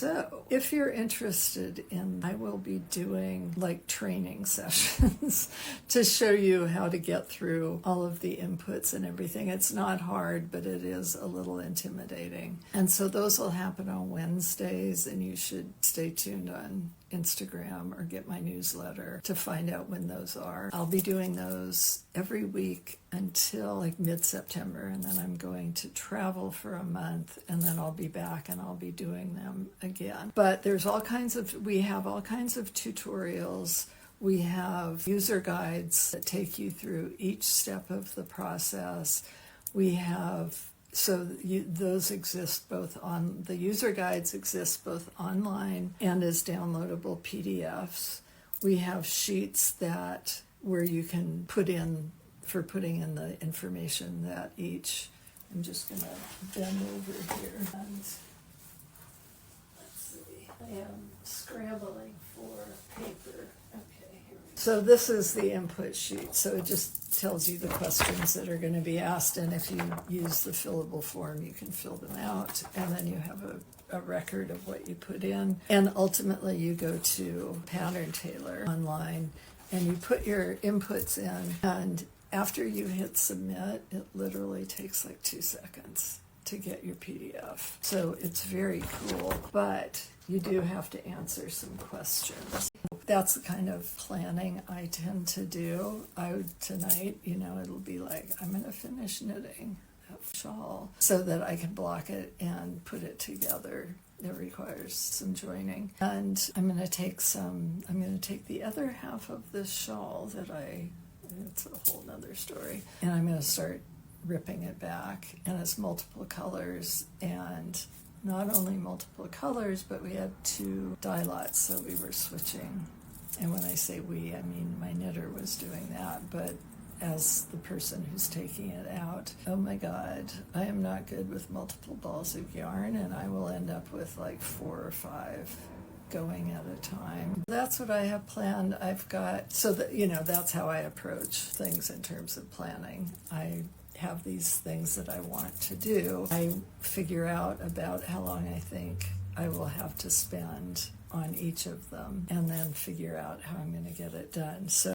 So if you're interested in, I will be doing like training sessions to show you how to get through all of the inputs and everything. It's not hard, but it is a little intimidating. And so those will happen on Wednesdays, and you should stay tuned on Instagram or get my newsletter to find out when those are. I'll be doing those every week until like mid-September, and then I'm going to travel for a month, and then I'll be back and I'll be doing them again. But we have all kinds of tutorials. We have user guides that take you through each step of the process. Those exist the user guides exist both online and as downloadable PDFs. We have sheets where you can putting in the information that I'm just going to bend over here. And let's see, I am scrambling for paper. Okay, here we go. So this is the input sheet. So it just tells you the questions that are going to be asked, and if you use the fillable form, you can fill them out, and then you have a record of what you put in. And ultimately, you go to Pattern Tailor online, and you put your inputs in, and after you hit submit, it literally takes like 2 seconds to get your PDF. So it's very cool, but you do have to answer some questions. That's the kind of planning I tend to do. Tonight, it'll be like, I'm going to finish knitting a shawl so that I can block it and put it together. It requires some joining. And I'm going to take the other half of this shawl it's a whole nother story, and I'm going to start ripping it back, and it's multiple colors, and not only multiple colors, but we had 2 dye lots, so we were switching. And when I say we, I mean my knitter was doing that, but as the person who's taking it out, oh my God, I am not good with multiple balls of yarn, and I will end up with like 4 or 5 going at a time. That's what I have planned. That's how I approach things in terms of planning. I have these things that I want to do. I figure out about how long I think I will have to spend on each of them, and then figure out how I'm going to get it done. So